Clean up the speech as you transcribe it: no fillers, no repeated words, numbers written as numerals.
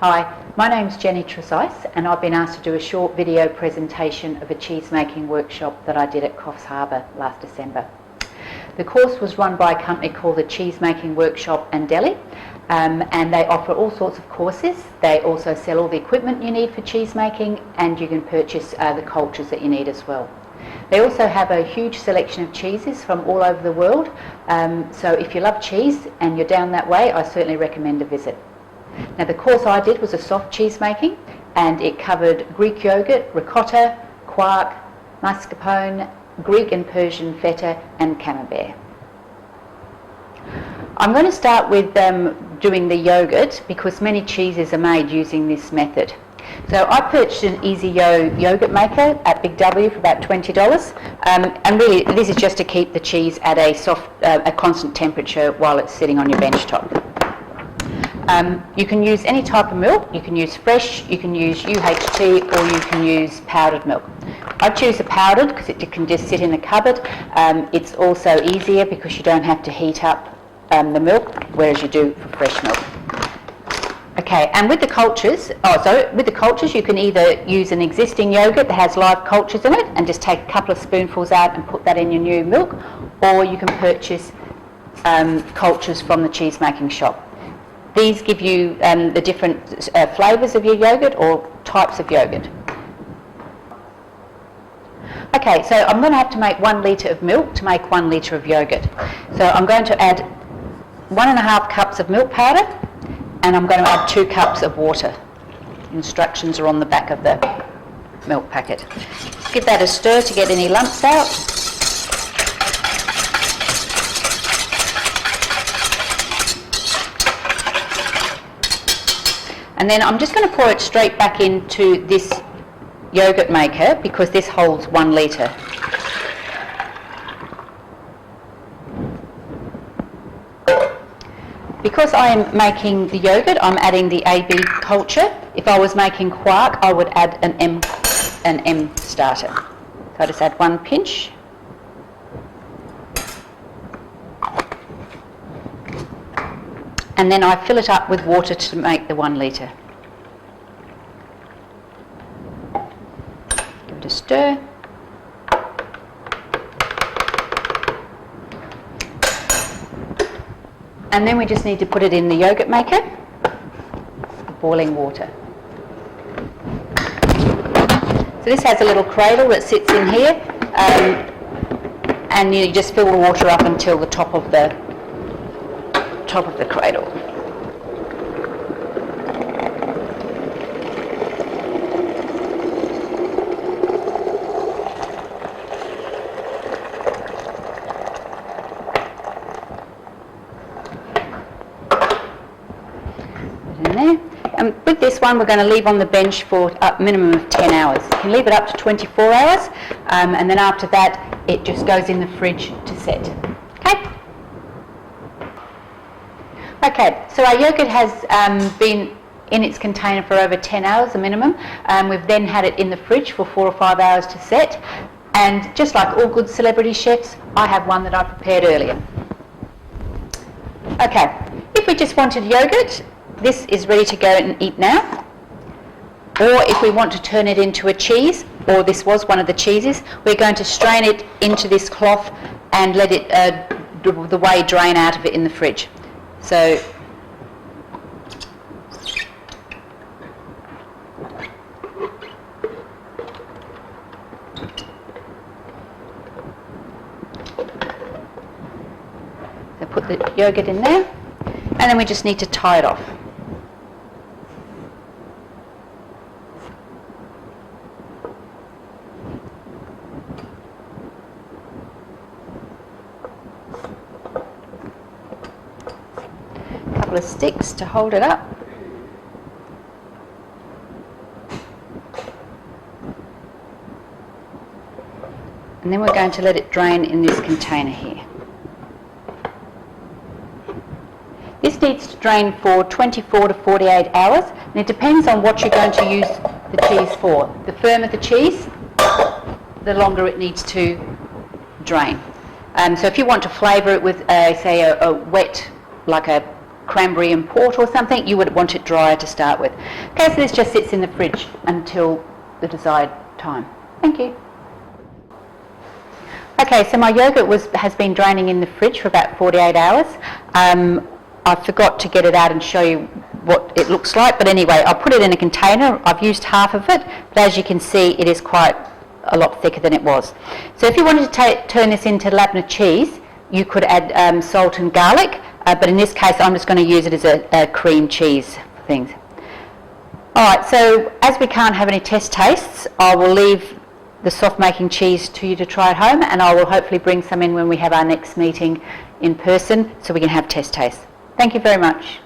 Hi, my name's Jenny Tresice and I've been asked to do a short video presentation of a cheese making workshop that I did at Coffs Harbour last December. The course was run by a company called the Cheese Making Workshop and Deli, and they offer all sorts of courses. They also sell all the equipment you need for cheese making, and you can purchase the cultures that you need as well. They also have a huge selection of cheeses from all over the world, so if you love cheese and you're down that way, I certainly recommend a visit. Now, the course I did was a soft cheese making, and it covered Greek yogurt, ricotta, quark, mascarpone, Greek and Persian feta and camembert. I'm going to start with doing the yogurt because many cheeses are made using this method. So I purchased an Easy yogurt maker at Big W for about $20, and really this is just to keep the cheese at a constant temperature while it's sitting on your bench top. You can use any type of milk. You can use fresh, you can use UHT, or you can use powdered milk. I choose the powdered because it can just sit in the cupboard. It's also easier because you don't have to heat up the milk, whereas you do for fresh milk. Okay, and with the cultures, you can either use an existing yogurt that has live cultures in it and just take a couple of spoonfuls out and put that in your new milk, or you can purchase cultures from the cheese making shop. These give you the different flavours of your yogurt or types of yogurt. Okay, so I'm going to have to make 1 litre of milk to make 1 litre of yogurt. So I'm going to add 1.5 cups of milk powder, and I'm going to add 2 cups of water. Instructions are on the back of the milk packet. Give that a stir to get any lumps out. And then I'm just going to pour it straight back into this yogurt maker because this holds 1 litre. Because I am making the yogurt, I'm adding the AB culture. If I was making quark, I would add an M starter. So I just add 1 pinch. And then I fill it up with water to make the 1 litre. Give it a stir. And then we just need to put it in the yogurt maker, boiling water. So this has a little cradle that sits in here, and you just fill the water up until the top of the cradle. In there. And with this one, we're going to leave on the bench for a minimum of 10 hours. You can leave it up to 24 hours, and then after that, it just goes in the fridge to set. Okay, so our yogurt has been in its container for over 10 hours, a minimum. We've then had it in the fridge for 4 or 5 hours to set. And just like all good celebrity chefs, I have one that I prepared earlier. Okay, if we just wanted yogurt, this is ready to go and eat now. Or if we want to turn it into a cheese, or this was one of the cheeses, we're going to strain it into this cloth and let it the whey drain out of it in the fridge. So put the yogurt in there, and then we just need to tie it off. Couple of sticks to hold it up. And then we're going to let it drain in this container here. This needs to drain for 24 to 48 hours, and it depends on what you're going to use the cheese for. The firmer the cheese, the longer it needs to drain. So if you want to flavour it with, say, a wet, like a cranberry and port or something, you would want it drier to start with. Okay, so this just sits in the fridge until the desired time. Thank you. Okay, so my yoghurt has been draining in the fridge for about 48 hours. I forgot to get it out and show you what it looks like, but anyway, I'll put it in a container. I've used half of it, but as you can see, it is quite a lot thicker than it was. So if you wanted to turn this into labneh cheese, you could add salt and garlic, but in this case, I'm just going to use it as a cream cheese thing. Alright, so as we can't have any test tastes, I will leave the soft making cheese to you to try at home, and I will hopefully bring some in when we have our next meeting in person so we can have test tastes. Thank you very much.